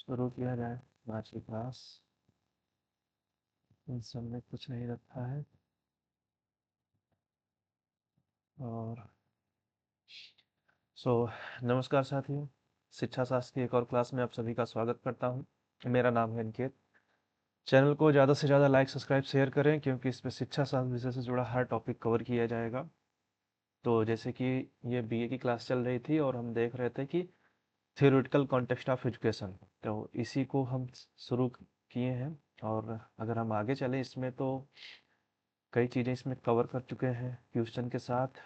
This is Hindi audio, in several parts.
शुरू किया जाए आज की क्लास। इन सब में कुछ नहीं रखा है। और नमस्कार साथियों, शिक्षा शास्त्र की एक और क्लास में आप सभी का स्वागत करता हूं। मेरा नाम है अनिकेत। चैनल को ज़्यादा से ज़्यादा लाइक सब्सक्राइब शेयर करें, क्योंकि इसमें शिक्षा शास्त्र विषय से जुड़ा हर टॉपिक कवर किया जाएगा। तो जैसे कि ये बीए की क्लास चल रही थी और हम देख रहे थे कि थियोरेटिकल कॉन्टेक्स्ट ऑफ एजुकेशन, तो इसी को हम शुरू किए हैं। और अगर हम आगे चलें इसमें, तो कई चीज़ें इसमें कवर कर चुके हैं क्वेश्चन के साथ।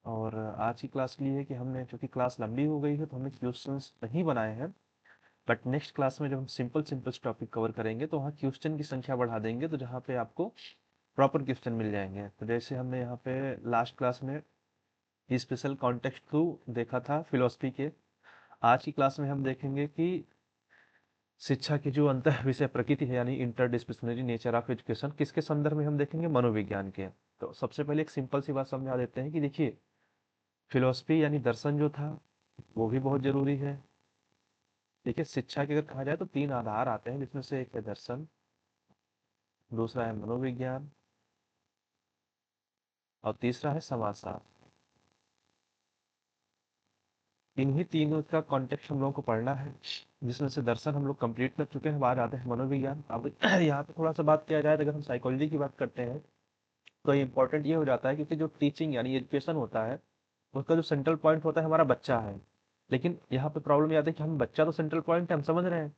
और आज की क्लास के लिए है कि हमने, चूंकि क्लास लंबी हो गई है, तो हमने क्वेश्चंस नहीं बनाए हैं। बट नेक्स्ट क्लास में जब हम सिंपल सिंपल टॉपिक कवर करेंगे, तो वहाँ क्वेश्चन की संख्या बढ़ा देंगे, तो जहाँ पे आपको प्रॉपर क्वेश्चन मिल जाएंगे। तो जैसे हमने यहाँ पे लास्ट क्लास में स्पेशल कॉन्टेक्स्ट थ्रू देखा था फिलोसफी के, आज की क्लास में हम देखेंगे कि शिक्षा की जो अंतः विषय प्रकृति है, यानी इंटरडिसिप्लिनरी नेचर ऑफ एजुकेशन, किसके संदर्भ में हम देखेंगे? मनोविज्ञान के। तो सबसे पहले एक सिंपल सी बात समझा देते हैं कि देखिए, फिलोसफी यानी दर्शन जो था, वो भी बहुत जरूरी है। देखिए, शिक्षा की अगर कहा जाए तो तीन आधार आते हैं, जिसमें से एक है दर्शन, दूसरा है मनोविज्ञान, और तीसरा है समाजशास्त्र। इन्हीं तीनों का कॉन्टेक्स्ट हम लोगों को पढ़ना है, जिसमें से दर्शन हम लोग कंप्लीट कर चुके हैं। बाद आते हैं मनोविज्ञान। अब यहाँ पे थोड़ा सा बात किया जाए, तो अगर हम साइकोलॉजी की बात करते हैं, तो इम्पोर्टेंट ये हो जाता है, क्योंकि जो टीचिंग यानी एजुकेशन होता है, उसका जो सेंट्रल पॉइंट होता है हमारा बच्चा है। लेकिन यहाँ पे प्रॉब्लम ये आती है कि हम बच्चा तो सेंट्रल पॉइंट है, हम समझ रहे हैं,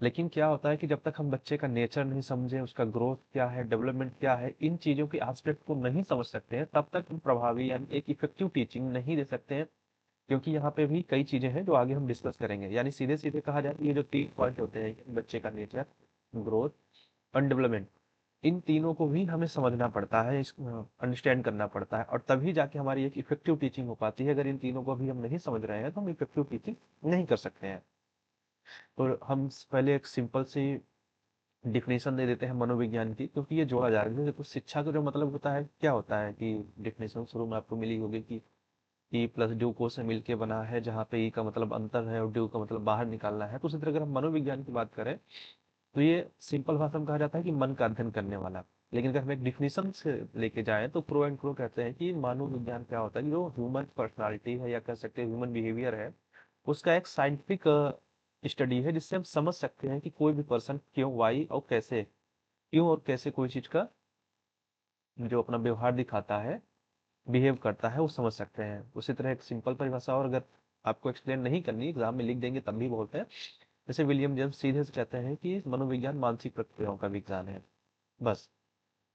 लेकिन क्या होता है कि जब तक हम बच्चे का नेचर नहीं समझे, उसका ग्रोथ क्या है, डेवलपमेंट क्या है, इन चीज़ों के एस्पेक्ट को नहीं समझ सकते हैं, तब तक हम प्रभावी यानी एक इफेक्टिव टीचिंग नहीं दे सकते हैं। क्योंकि यहाँ पे भी कई चीज़ें हैं जो आगे हम डिस्कस करेंगे। यानी सीधे सीधे कहा जाए तो ये जो तीन पॉइंट होते हैं, बच्चे का नेचर, ग्रोथ और डेवलपमेंट, इन तीनों को भी हमें समझना पड़ता है, अंडरस्टैंड करना पड़ता है, और तभी जाके हमारी एक इफेक्टिव टीचिंग हो पाती है। अगर इन तीनों को भी हम नहीं समझ रहे हैं, तो हम इफेक्टिव टीचिंग नहीं कर सकते हैं। तो हम पहले एक सिंपल सी डिफिनेशन दे देते हैं मनोविज्ञान की, क्योंकि ये जोड़ा जा रहा है। देखो, शिक्षा का जो मतलब होता है, क्या होता है कि डेफिनेशन शुरू में आपको मिली होगी कि ई प्लस ड्यू को से मिलके बना है, जहाँ पे ई का मतलब अंतर है और ड्यू का मतलब बाहर निकालना है। तो उसी तरह अगर हम मनोविज्ञान की बात करें, तो ये सिंपल भाषा में कहा जाता है कि मन का अध्ययन करने वाला। लेकिन अगर हम एक डिफिनेशन से लेके जाएं, तो प्रो एंड प्रो कहते हैं कि मानव विज्ञान क्या होता है कि जो ह्यूमन पर्सनालिटी है, या कह सकते हैं ह्यूमन बिहेवियर है, उसका एक साइंटिफिक स्टडी है, जिससे हम समझ सकते हैं कि कोई भी पर्सन क्यों, वाई और कैसे, क्यों और कैसे कोई चीज का जो अपना व्यवहार दिखाता है, बिहेव करता है, वो समझ सकते हैं। उसी तरह एक सिंपल परिभाषा, और अगर आपको एक्सप्लेन नहीं करनी, एग्जाम में लिख देंगे तब भी बहुत है। जैसे विलियम जेम्स सीधे से कहते हैं कि मनोविज्ञान मानसिक प्रक्रियाओं का विज्ञान है, बस।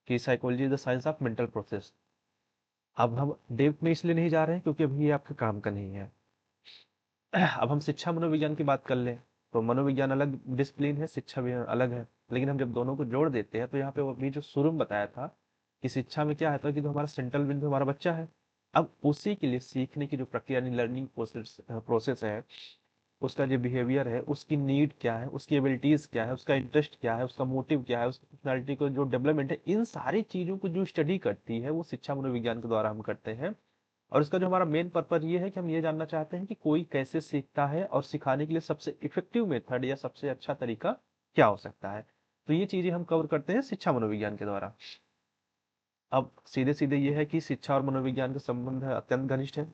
कि psychology is the science of mental process. अब हम डेप्थ में इसलिए नहीं जा रहे हैं, क्योंकि अभी ये आपके काम का नहीं है। अब हम शिक्षा मनोविज्ञान की बात कर लें, तो मनोविज्ञान अलग डिसिप्लिन है, शिक्षा भी अलग है। लेकिन हम जब दोनों को जोड़ देते हैं, तो यहाँ पे वो अभी जो शुरू में बताया था कि शिक्षा में क्या है, कि जो हमारा सेंट्रल बिंदु हमारा बच्चा है। अब उसी के लिए सीखने की जो प्रक्रिया, लर्निंग प्रोसेस प्रोसेस है, उसका जो बिहेवियर है, उसकी नीड क्या है, उसकी एबिलिटीज क्या है, उसका इंटरेस्ट क्या है, उसका मोटिव क्या है, उसकी पर्सनैलिटी को जो डेवलपमेंट है, इन सारी चीजों को जो स्टडी करती है, वो शिक्षा मनोविज्ञान के द्वारा हम करते हैं। और इसका जो हमारा मेन पर्पज ये है कि हम ये जानना चाहते हैं कि कोई कैसे सीखता है, और सिखाने के लिए सबसे इफेक्टिव मेथड या सबसे अच्छा तरीका क्या हो सकता है। तो ये चीजें हम कवर करते हैं शिक्षा मनोविज्ञान के द्वारा। अब सीधे सीधे ये है कि शिक्षा और मनोविज्ञान का संबंध अत्यंत घनिष्ठ है।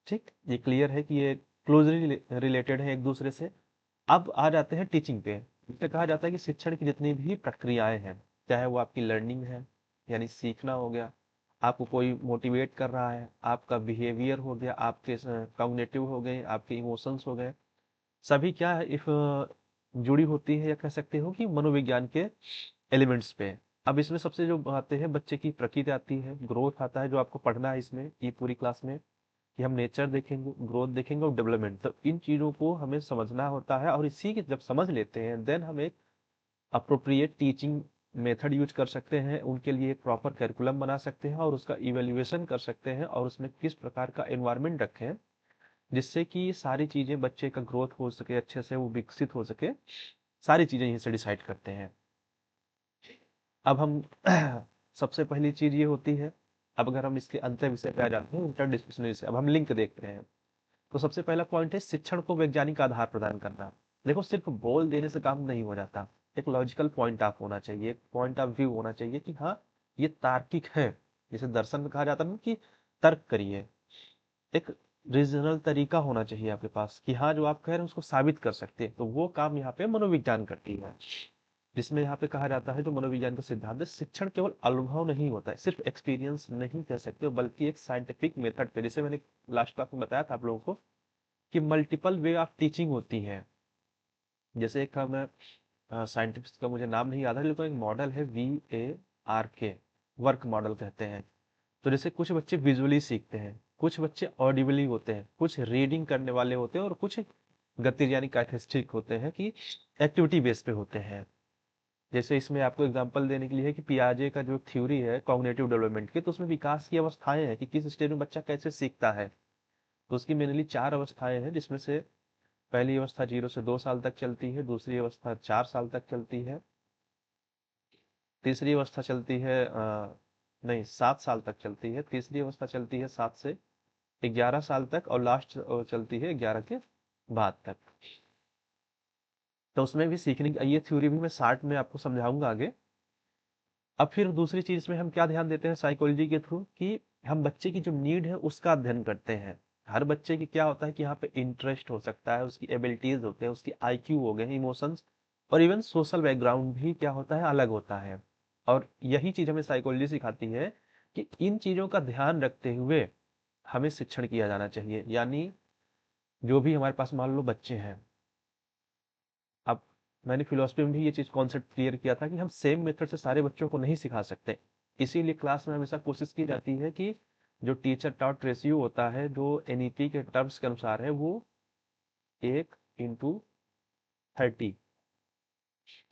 ठीक, ये क्लियर है कि ये क्लोजली रिलेटेड है एक दूसरे से। अब आ जाते हैं टीचिंग पे। इससे कहा जाता है कि शिक्षण की जितनी भी प्रक्रियाएं हैं, चाहे वो आपकी लर्निंग है, यानी सीखना हो गया, आपको कोई मोटिवेट कर रहा है, आपका बिहेवियर हो गया, आपके कॉग्निटिव हो गए, आपके इमोशंस हो गए, सभी क्या है, इफ जुड़ी होती है, या कह सकते हो कि मनोविज्ञान के एलिमेंट्स पे। अब इसमें सबसे जो आते हैं, बच्चे की प्रकृति आती है, ग्रोथ आता है, जो आपको पढ़ना है इसमें ये पूरी क्लास में, कि हम नेचर देखेंगे, ग्रोथ देखेंगे और डेवलपमेंट। तो इन चीजों को हमें समझना होता है, और इसी के जब समझ लेते हैं, देन हम एक अप्रोप्रिएट टीचिंग मेथड यूज कर सकते हैं, उनके लिए एक प्रॉपर करिकुलम बना सकते हैं, और उसका इवेल्युएशन कर सकते हैं, और उसमें किस प्रकार का एनवायरनमेंट रखें, जिससे कि ये सारी चीजें, बच्चे का ग्रोथ हो सके अच्छे से, वो विकसित हो सके, सारी चीजें यहीं से डिसाइड करते हैं। अब हम सबसे पहली चीज ये होती है, अब अगर हम इसके अंतर विषय पे आ जाते हैं, इंटरडिसिप्लिनरी से, अब हम लिंक देखते हैं। तो सबसे पहला पॉइंट है शिक्षण को वैज्ञानिक आधार प्रदान करना। देखो सिर्फ बोल देने से काम नहीं हो जाता, एक लॉजिकल पॉइंट ऑफ होना चाहिए, एक पॉइंट ऑफ व्यू होना चाहिए कि हाँ ये तार्किक है। जैसे दर्शन में कहा जाता है ना कि तर्क करिए, एक रीजनल तरीका होना चाहिए आपके पास कि हाँ जो आप कह रहे हैं उसको साबित कर सकते हैं। तो वो काम यहाँ पे मनोविज्ञान करती है, जिसमें यहाँ पे कहा जाता है जो मनोविज्ञान का सिद्धांत है, शिक्षण केवल अनुभव नहीं होता है, सिर्फ एक्सपीरियंस नहीं कह सकते हो, बल्कि एक साइंटिफिक मेथड पे, जैसे मैंने लास्ट क्लास में बताया था आप लोगों को कि मल्टीपल वे ऑफ टीचिंग होती है। जैसे एक हम साइंटिस्ट का मुझे नाम नहीं याद है, लेकिन एक मॉडल है VARK, वर्क मॉडल कहते हैं। तो जैसे कुछ बच्चे विजुअली सीखते हैं, कुछ बच्चे ऑडिबली होते हैं, कुछ रीडिंग करने वाले होते हैं, और कुछ गतिज यानी काइनेस्टिक होते हैं कि एक्टिविटी बेस पे होते हैं। जैसे इसमें आपको एग्जांपल देने के लिए है कि पियाजे का जो थ्योरी है कॉग्निटिव डेवलपमेंट की, तो उसमें विकास की अवस्थाएं हैं कि किस स्टेज में बच्चा कैसे सीखता है। तो उसकी मेनली 4 अवस्थाएं हैं, जिसमें से पहली अवस्था 0 से 2 साल तक चलती है, दूसरी अवस्था 4 साल तक चलती है, तीसरी अवस्था चलती है नहीं 7 साल तक चलती है, तीसरी अवस्था चलती है 7 से 11 साल तक, और लास्ट चलती है 11 के बाद तक। तो उसमें भी सीखने की ये थ्योरी भी मैं शार्ट में आपको समझाऊंगा आगे। अब फिर दूसरी चीज में हम क्या ध्यान देते हैं साइकोलॉजी के थ्रू कि हम बच्चे की जो नीड है उसका अध्ययन करते हैं। हर बच्चे की क्या होता है कि यहाँ पे इंटरेस्ट हो सकता है, उसकी एबिलिटीज होते हैं, उसकी IQ हो गए, इमोशंस और इवन सोशल बैकग्राउंड भी क्या होता है अलग होता है। और यही चीज हमें साइकोलॉजी सिखाती है कि इन चीजों का ध्यान रखते हुए हमें शिक्षण किया जाना चाहिए। यानी जो भी हमारे पास मान लो बच्चे हैं, अब मैंने फिलोसफी में भी ये चीज कॉन्सेप्ट क्लियर किया था कि हम सेम मेथड से सारे बच्चों को नहीं सिखा सकते। इसीलिए क्लास में हमेशा कोशिश की जाती है कि जो टीचर टॉट रेशियो होता है, जो NEP के टर्म्स के अनुसार है, वो 1:30,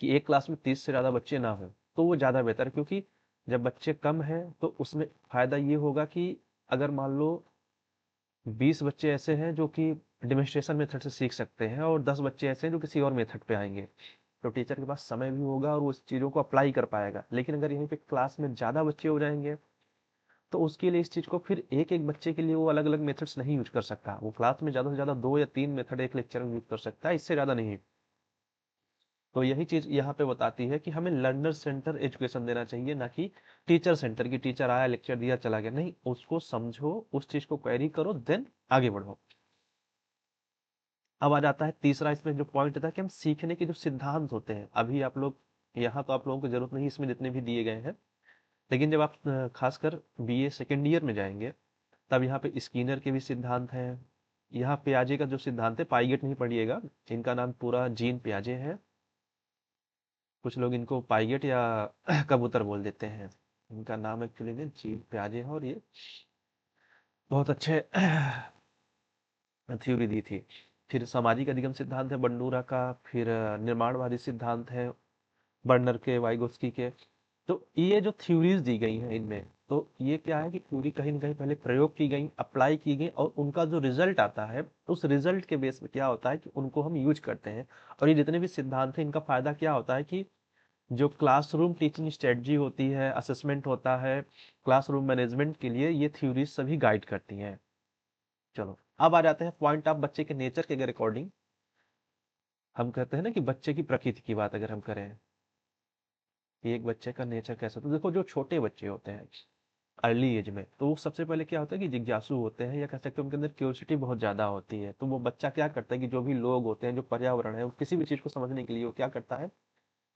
कि एक क्लास में 30 से ज्यादा बच्चे ना हो तो वो ज्यादा बेहतर है। क्योंकि जब बच्चे कम हैं तो उसमें फायदा ये होगा कि अगर मान लो 20 बच्चे ऐसे हैं जो कि डेमोन्स्ट्रेशन मेथड से सीख सकते हैं, और 10 बच्चे ऐसे हैं जो किसी और मेथड पे आएंगे, तो टीचर के पास समय भी होगा और वो उस चीज़ों को अप्लाई कर पाएगा। लेकिन अगर यहीं पे क्लास में ज़्यादा बच्चे हो जाएंगे तो उसके लिए इस चीज़ को फिर एक एक बच्चे के लिए वो अलग अलग मेथड्स नहीं यूज कर सकता। वो क्लास में ज़्यादा से ज़्यादा 2 या 3 मेथड एक लेक्चर में यूज कर सकता है, इससे ज़्यादा नहीं। तो यही चीज़ यहाँ पे बताती है कि हमें लर्नर सेंटर एजुकेशन देना चाहिए, ना कि टीचर सेंटर की टीचर आया लेक्चर दिया चला गया। नहीं, उसको समझो, उस चीज़ को क्वेरी करो, देन आगे बढ़ो। अब आ जाता है तीसरा इसमें जो पॉइंट था कि हम सीखने के जो सिद्धांत होते हैं, अभी आप लोग यहाँ तो आप लोगों को जरूरत नहीं इसमें जितने भी दिए गए हैं, लेकिन जब आप खासकर BA सेकेंड ईयर में जाएंगे तब यहाँ पे स्किनर के भी सिद्धांत हैं। यहाँ पियाजे का जो सिद्धांत है, पाइगेट नहीं पढ़िएगा, इनका नाम पूरा जीन पियाजे है। कुछ लोग इनको पाइगेट या कबूतर बोल देते हैं, इनका नाम एक्चुअली में जीन पियाजे है। और ये बहुत अच्छे थ्योरी दी थी। फिर सामाजिक अधिगम सिद्धांत है बंडूरा का, फिर निर्माणवादी सिद्धांत है बर्नर के, वाइगोत्स्की के। तो ये जो थ्योरीज दी गई हैं इनमें, तो ये क्या है कि थ्योरी कहीं ना कहीं पहले प्रयोग की गई, अप्लाई की गई, और उनका जो रिजल्ट आता है उस रिजल्ट के बेस पे क्या होता है कि उनको हम यूज करते हैं। और ये जितने भी सिद्धांत हैं इनका फायदा क्या होता है कि जो क्लासरूम टीचिंग स्ट्रेटजी होती है, असेसमेंट होता है, क्लासरूम मैनेजमेंट के लिए ये थ्योरीज सभी गाइड करती हैं। चलो अब आ जाते हैं पॉइंट ऑफ बच्चे के नेचर के अकॉर्डिंग। हम कहते हैं ना कि बच्चे की प्रकृति की बात अगर हम करें कि एक बच्चे का नेचर कैसा, तो देखो जो छोटे बच्चे होते हैं अर्ली एज में, तो वो सबसे पहले क्या होता है कि जिज्ञासु होते हैं, या कह सकते हैं उनके अंदर क्यूरियोसिटी बहुत ज्यादा होती है। तो वो बच्चा क्या करता है कि जो भी लोग होते हैं, जो पर्यावरण है, वो किसी भी चीज को समझने के लिए वो क्या करता है,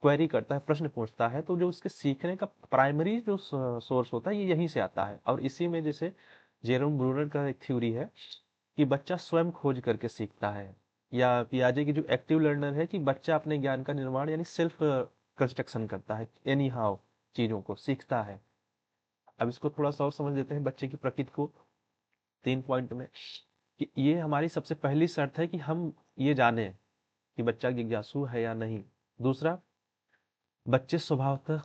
क्वेरी करता है, प्रश्न पूछता है। तो जो उसके सीखने का प्राइमरी जो सोर्स होता है ये यहीं से आता है। और इसी में जैसे जेरोम ब्रूनर का एक थ्योरी है कि बच्चा स्वयं खोज करके सीखता है, या पियाजे की जो एक्टिव लर्नर है कि बच्चा अपने ज्ञान का निर्माण यानी सेल्फ कंस्ट्रक्शन करता है, एनी हाउ चीजों को सीखता है। अब इसको थोड़ा सा और समझ लेते हैं बच्चे की प्रकृति को 3 पॉइंट में, कि ये हमारी सबसे पहली शर्त है कि हम ये जाने कि बच्चा जिज्ञासु है या नहीं। दूसरा, बच्चे स्वभावतः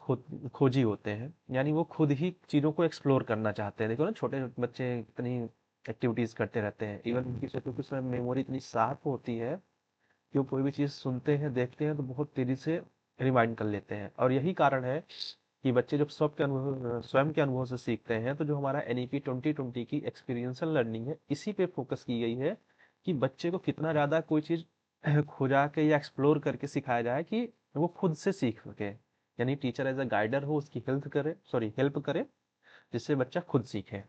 खोजी होते हैं, यानी वो खुद ही चीजों को एक्सप्लोर करना चाहते हैं। देखो ना छोटे बच्चे इतनी एक्टिविटीज करते रहते हैं, इवन उनकी कुछ समय मेमोरी इतनी शार्प होती है कि वो कोई भी चीज सुनते हैं, देखते हैं तो बहुत तेजी से रिमाइंड कर लेते हैं। और यही कारण है कि बच्चे जब स्वयं के अनुभव से सीखते हैं, तो जो हमारा NEP 2020 की एक्सपीरियंशियल लर्निंग है, इसी पे फोकस की गई है कि बच्चे को कितना ज्यादा कोई चीज खुदा के या एक्सप्लोर करके सिखाया जाए कि वो खुद से सीख सके, यानी टीचर एज अ गाइडर हो, उसकी हेल्प करे, जिससे बच्चा खुद सीखे।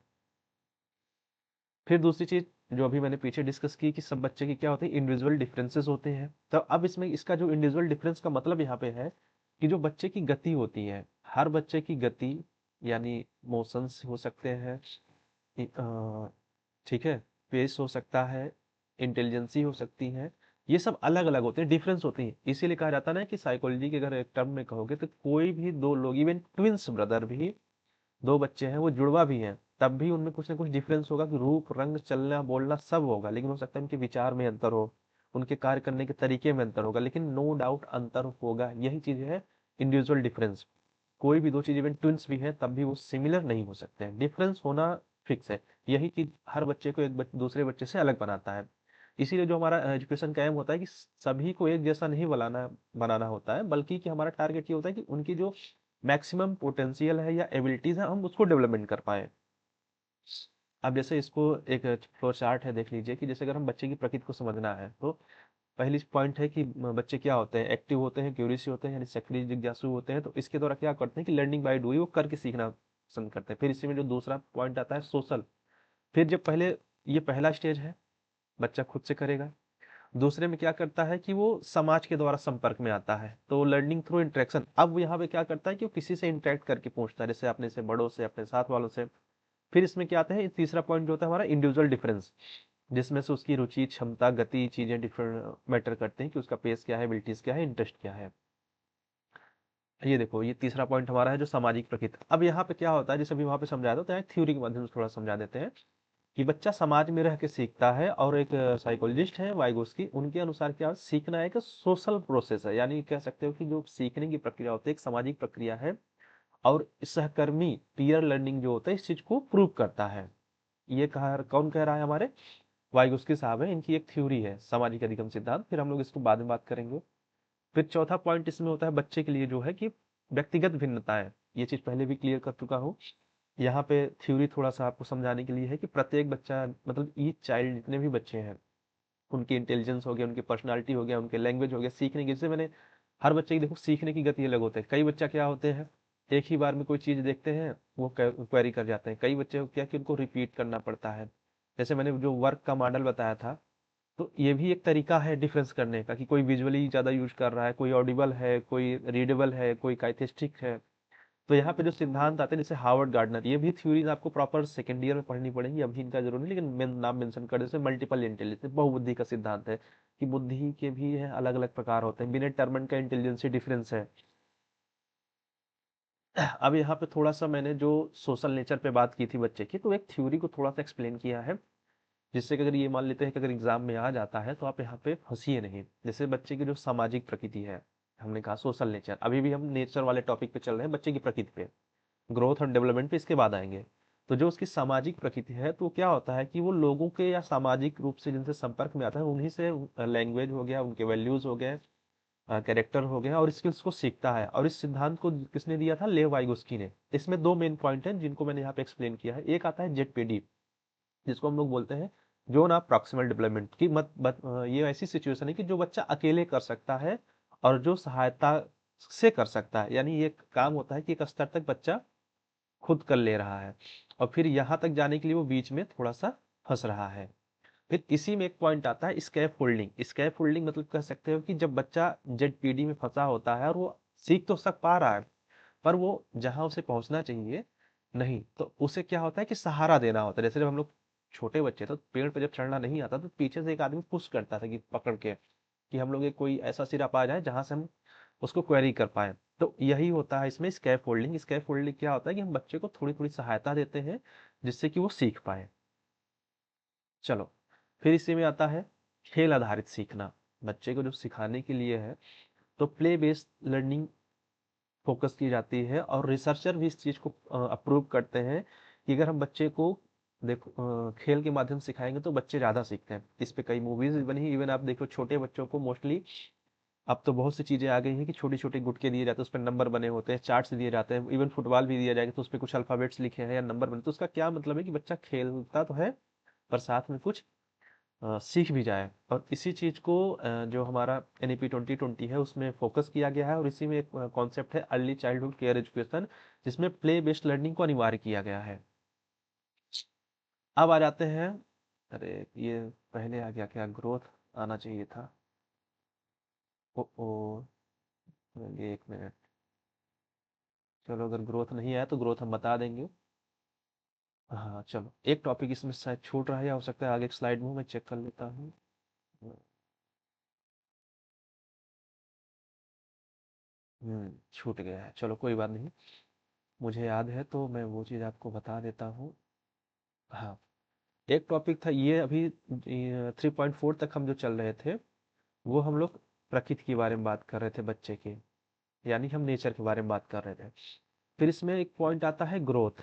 फिर दूसरी चीज जो अभी मैंने पीछे डिस्कस की कि सब बच्चे की क्या होते हैं, इंडिविजुअल डिफरेंसेस होते हैं। तो अब इसमें इसका जो इंडिविजुअल डिफरेंस का मतलब यहाँ पे है कि जो बच्चे की गति होती है, हर बच्चे की गति, यानी मोशंस हो सकते हैं, ठीक है, पेस हो सकता है, इंटेलिजेंसी हो सकती है, ये सब अलग अलग होते हैं, डिफरेंस होती है। इसीलिए कहा जाता है ना कि साइकोलॉजी के अगर एक टर्म में कहोगे तो कोई भी दो लोग, इवन ट्विंस ब्रदर भी, दो बच्चे हैं वो जुड़वा भी हैं, तब भी उनमें कुछ ना कुछ डिफरेंस होगा कि रूप रंग चलना बोलना सब होगा, लेकिन हो सकता है उनके विचार में अंतर हो, उनके कार्य करने के तरीके में अंतर होगा, लेकिन नो डाउट अंतर होगा। यही चीज है इंडिविजुअल डिफरेंस। कोई भी दो चीज, इवन ट्विंस भी है तब भी वो सिमिलर नहीं हो सकते हैं, डिफरेंस होना फिक्स है। यही चीज हर बच्चे को दूसरे बच्चे से अलग बनाता है। इसीलिए जो हमारा एजुकेशन का एम होता है कि सभी को एक जैसा नहीं बनाना बनाना होता है, बल्कि कि हमारा टारगेट ये होता है कि उनकी जो मैक्सिमम पोटेंशियल है या एबिलिटीज है हम उसको डेवलपमेंट कर पाए। अब जैसे इसको एक फ्लो चार्ट है, देख लीजिए कि जैसे अगर हम बच्चे की प्रकृति को समझना है तो पहली पॉइंट है कि बच्चे क्या होते हैं, एक्टिव होते हैं, क्यूरियस होते हैं, यानी सक्रिय जिज्ञासु होते हैं। तो इसके द्वारा क्या करते हैं कि लर्निंग बाय डूइंग, वो करके सीखना पसंद करते हैं। फिर इसी में जो दूसरा पॉइंट आता है सोशल, फिर जब पहले, ये पहला स्टेज है, बच्चा खुद से करेगा। दूसरे में क्या करता है कि वो समाज के द्वारा संपर्क में आता है, तो लर्निंग थ्रू इंटरेक्शन। अब वो यहाँ पे क्या करता है कि वो किसी से इंटरेक्ट करके पूछता है, जैसे अपने से बड़ों से, अपने साथ वालों से। फिर इसमें क्या आता है, तीसरा पॉइंट जो होता है हमारा इंडिविजुअल डिफरेंस, जिसमें से उसकी रुचि, क्षमता, गति, चीजें डिफरेंट मैटर करते हैं कि उसका पेस क्या है, एबिलिटीज क्या है, इंटरेस्ट क्या है। ये देखो, ये तीसरा पॉइंट हमारा है जो सामाजिक प्रकृति। अब यहाँ पे क्या होता है, जैसे अभी वहां पे समझाया था, तो यहाँ थ्योरी के माध्यम से थोड़ा समझा देते हैं कि बच्चा समाज में रह के सीखता है। और एक साइकोलॉजिस्ट है वाइगोस्की, उनके अनुसार क्या सीखना एक सोशल प्रोसेस है, यानी कह सकते हो कि जो सीखने की प्रक्रिया होती है एक सामाजिक प्रक्रिया है। और सहकर्मी पीयर लर्निंग जो होता है इस चीज को प्रूव करता है। ये कहा, कौन कह रहा है, हमारे वाइगोस्की साहब है, इनकी एक थ्योरी है सामाजिक अधिगम सिद्धांत। फिर हम लोग इसको बाद में बात करेंगे। फिर चौथा पॉइंट इसमें होता है बच्चे के लिए जो है कि व्यक्तिगत भिन्नताएं। ये चीज पहले भी क्लियर कर चुका हूँ। यहाँ पे थ्योरी थोड़ा सा आपको समझाने के लिए है कि प्रत्येक बच्चा, मतलब ईच चाइल्ड, जितने भी बच्चे हैं, उनकी इंटेलिजेंस हो गया, उनकी पर्सनालिटी हो गया, उनके लैंग्वेज हो गया, सीखने की, जैसे मैंने हर बच्चे की देखो सीखने की गति अलग होते हैं। कई बच्चा क्या होते हैं, एक ही बार में कोई चीज देखते हैं वो क्वेरी कर जाते हैं। कई बच्चे को क्या कि उनको रिपीट करना पड़ता है। जैसे मैंने जो वर्क का मॉडल बताया था, तो ये भी एक तरीका है डिफरेंस करने का कि कोई विजुअली ज्यादा यूज कर रहा है, कोई ऑडिबल है, कोई रीडेबल है, कोई काइथेस्टिक है। तो यहाँ पे जो सिद्धांत आते हैं, जैसे हार्वर्ड गार्डनर, ये भी थ्योरीज आपको प्रॉपर सेकेंड ईयर में पढ़नी पड़ेंगी, अभी इनका जरूरी नहीं, लेकिन मैं नाम मेंशन कर, जैसे मल्टीपल इंटेलिजेंस, बहुबुद्धि का सिद्धांत है कि बुद्धि के भी है अलग अलग प्रकार होते हैं। बिनेट टर्मन का इंटेलिजेंसी डिफरेंस है। अब यहाँ पे थोड़ा सा मैंने जो सोशल नेचर पे बात की थी बच्चे की, तो एक थ्योरी को थोड़ा सा एक्सप्लेन किया है, जिससे कि अगर ये मान लेते हैं कि अगर एग्जाम में आ जाता है तो आप यहाँ पे फंसिए नहीं। जैसे बच्चे की जो सामाजिक प्रकृति है, हमने कहा सोशल नेचर, अभी भी हम नेचर वाले टॉपिक पे चल रहे हैं, बच्चे की प्रकृति पे, ग्रोथ और डेवलपमेंट पे इसके बाद आएंगे। तो जो उसकी सामाजिक प्रकृति है, तो क्या होता है कि वो लोगों के या सामाजिक रूप से जिनसे संपर्क में आता है उन्हीं से लैंग्वेज हो गया, उनके वैल्यूज हो गए, कैरेक्टर हो गया, और स्किल्स को सीखता है। और इस सिद्धांत को किसने दिया था, लेव वाइगोस्की ने। इसमें दो मेन पॉइंट हैं जिनको मैंने यहाँ पे एक्सप्लेन किया है। एक आता है जेडपीडी, जिसको हम लोग बोलते हैं जोन ऑफ प्रॉक्सिमल डेवलपमेंट की ये ऐसी सिचुएशन है कि जो बच्चा अकेले कर सकता है और जो सहायता से कर सकता है, यानी ये काम होता है कि एक स्तर तक बच्चा खुद कर ले रहा है, और फिर यहाँ तक जाने के लिए वो बीच में थोड़ा सा फंस रहा है। फिर इसी में एक पॉइंट आता है स्कैप फोल्डिंग। स्कैप फोल्डिंग मतलब कह सकते हो कि जब बच्चा जेडपीडी में फंसा होता है और वो सीख तो सब पा रहा है, पर वो जहां उसे पहुंचना चाहिए नहीं, तो उसे क्या होता है कि सहारा देना होता है। जैसे जब हम लोग छोटे बच्चे थे तो पेड़ पे जब चढ़ना नहीं आता तो पीछे से एक आदमी पुश करता था कि पकड़ के, कि हम लोग एक कोई ऐसा सिरा पा जाए जहां से हम उसको क्वेरी कर पाए। तो यही होता है इसमें स्कैप फोल्डिंग। स्कैप फोल्डिंग क्या होता है कि हम बच्चे को थोड़ी थोड़ी सहायता देते हैं जिससे कि वो सीख पाए। चलो, फिर इसी में आता है खेल आधारित सीखना। बच्चे को जो सिखाने के लिए है, तो प्ले बेस्ड लर्निंग फोकस की जाती है, और रिसर्चर भी इस चीज को अप्रूव करते हैं कि अगर हम बच्चे को देखो खेल के माध्यम से सिखाएंगे तो बच्चे ज्यादा सीखते हैं। इस पे कई मूवीज भी बनी, इवन आप देखो छोटे बच्चों को मोस्टली अब तो बहुत सी चीजें आ गई हैं कि छोटे छोटे गुटके दिए जाते हैं, उस पर नंबर बने होते हैं, चार्ट्स दिए जाते हैं, इवन फुटबॉल भी दिया जाएगा तो उस पर कुछ अल्फाबेट्स लिखे हैं या नंबर बने। तो उसका क्या मतलब है कि बच्चा खेलता तो है पर साथ में कुछ सीख भी जाए। और इसी चीज़ को जो हमारा NEP 2020 है उसमें फोकस किया गया है, और इसी में एक कॉन्सेप्ट है अर्ली चाइल्डहुड केयर एजुकेशन, जिसमें प्ले बेस्ड लर्निंग को अनिवार्य किया गया है। अब आ जाते हैं, अरे ये पहले आ गया क्या, ग्रोथ आना चाहिए था। ओ ये एक मिनट, चलो अगर ग्रोथ नहीं आया तो ग्रोथ हम बता देंगे। हाँ चलो, एक टॉपिक इसमें शायद छूट रहा है, या हो सकता है आगे एक स्लाइड में, मैं चेक कर लेता हूँ। छूट गया है, चलो कोई बात नहीं, मुझे याद है तो मैं वो चीज़ आपको बता देता हूँ। हाँ, एक टॉपिक था ये, अभी 3.4 तक हम जो चल रहे थे, वो हम लोग प्रकृति के बारे में बात कर रहे थे बच्चे के, यानी हम नेचर के बारे में बात कर रहे थे। फिर इसमें एक पॉइंट आता है ग्रोथ।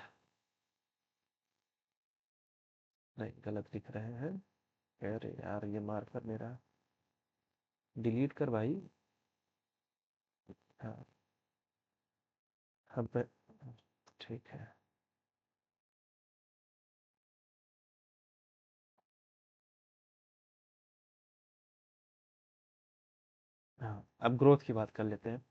नहीं, गलत लिख रहे हैं। अरे यार, ये मार्कर मेरा डिलीट कर भाई। हाँ, अब ठीक है। हाँ, अब ग्रोथ की बात कर लेते हैं।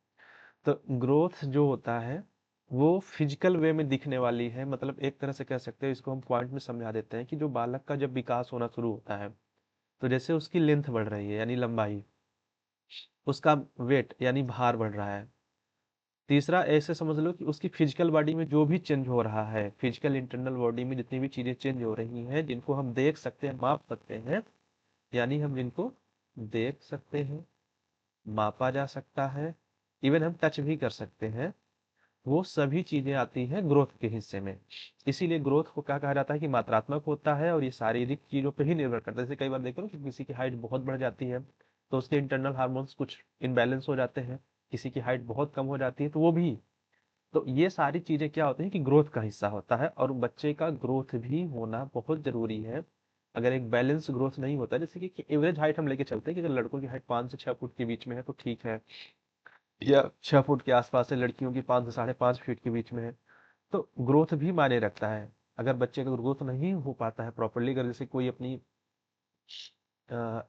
तो ग्रोथ जो होता है वो फिजिकल वे में दिखने वाली है, मतलब एक तरह से कह सकते हैं, इसको हम पॉइंट में समझा देते हैं कि जो बालक का जब विकास होना शुरू होता है, तो जैसे उसकी लेंथ बढ़ रही है यानी लंबाई, उसका वेट यानी भार बढ़ रहा है। तीसरा ऐसे समझ लो कि उसकी फिजिकल बॉडी में जो भी चेंज हो रहा है, फिजिकल इंटरनल बॉडी में जितनी भी चीजें चेंज हो रही हैं, जिनको हम देख सकते हैं, माप सकते हैं, यानी हम जिनको देख सकते हैं, मापा जा सकता है, इवन हम टच भी कर सकते हैं, वो सभी चीजें आती हैं ग्रोथ के हिस्से में। इसीलिए ग्रोथ को क्या कहा जाता है कि मात्रात्मक होता है, और ये शारीरिक चीजों पे ही निर्भर करता है। जैसे कई बार देखो कि किसी की हाइट बहुत बढ़ जाती है, तो उसके इंटरनल हार्मोन्स कुछ इनबैलेंस हो जाते हैं, किसी की हाइट बहुत कम हो जाती है तो वो भी। तो ये सारी चीजें क्या होती हैं कि ग्रोथ का हिस्सा होता है, और बच्चे का ग्रोथ भी होना बहुत जरूरी है। अगर एक बैलेंस ग्रोथ नहीं होता, जैसे कि एवरेज हाइट हम लेके चलते हैं कि अगर लड़कों की हाइट 5 से 6 फुट के बीच में है तो ठीक है, या 6 फुट के आसपास है, लड़कियों की 5 से 5.5 फीट के बीच में है, तो ग्रोथ भी मायने रखता है। अगर बच्चे का ग्रोथ नहीं हो पाता है प्रॉपरली, अगर जैसे कोई अपनी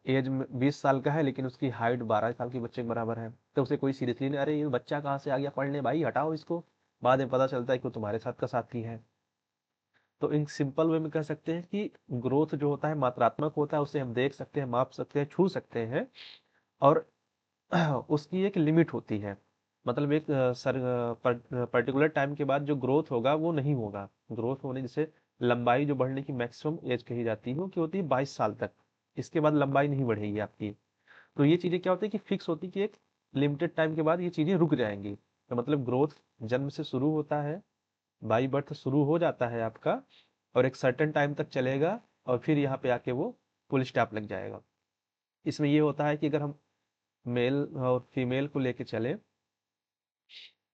एज में 20 साल का है लेकिन उसकी हाइट 12 साल के बच्चे के बराबर है, तो उसे कोई सीरियसली नहीं, अरे ये बच्चा कहाँ से आ गया पढ़ने, भाई हटाओ इसको। बाद में पता चलता है कि वो तुम्हारे साथ का साथी है। तो इन सिंपल वे में कह सकते हैं कि ग्रोथ जो होता है मात्रात्मक होता है, उसे हम देख सकते हैं, माप सकते हैं, छू सकते हैं, और उसकी एक लिमिट होती है। मतलब एक पर्टिकुलर टाइम के बाद जो ग्रोथ होगा वो नहीं होगा। ग्रोथ होने, जैसे लंबाई जो बढ़ने की मैक्सिमम एज कही जाती है, वो की होती है 22 साल तक। इसके बाद लंबाई नहीं बढ़ेगी आपकी। तो ये चीजें क्या होती है कि फिक्स होती है कि एक लिमिटेड टाइम के बाद ये चीजें रुक जाएंगी। तो मतलब ग्रोथ जन्म से शुरू होता है, बाई बर्थ शुरू हो जाता है आपका, और एक सर्टेन टाइम तक चलेगा, और फिर यहाँ पे आके वो फुल स्टॉप लग जाएगा। इसमें ये होता है कि अगर हम मेल और फीमेल को लेके चले,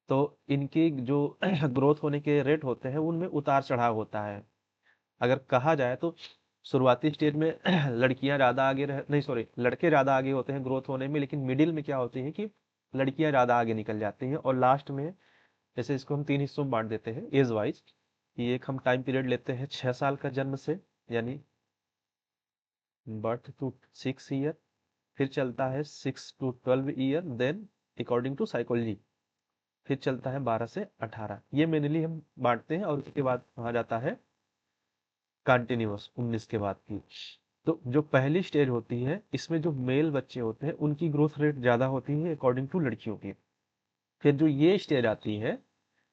तो इनकी जो ग्रोथ होने के रेट होते हैं उनमें उतार चढ़ाव होता है। अगर कहा जाए तो शुरुआती स्टेज में लड़कियां ज्यादा आगे रह नहीं, सॉरी, लड़के ज्यादा आगे होते हैं ग्रोथ होने में, लेकिन मिडिल में क्या होती है कि लड़कियां ज्यादा आगे निकल जाती हैं, और लास्ट में, जैसे इसको हम 3 हिस्सों में बांट देते हैं एज वाइज, कि एक हम टाइम पीरियड लेते हैं 6 साल का जन्म से, यानी बर्थ टू 6 ईयर, फिर चलता है 6 to 12 year, then according to psychology फिर चलता है 12 से 18, ये मेनली हम बांटते हैं, और उसके बाद आ जाता है कंटिन्यूअस 19 के बाद की। तो जो पहली स्टेज होती है, इसमें जो मेल बच्चे होते हैं उनकी ग्रोथ रेट ज्यादा होती है अकॉर्डिंग टू लड़कियों की। फिर जो ये स्टेज आती है,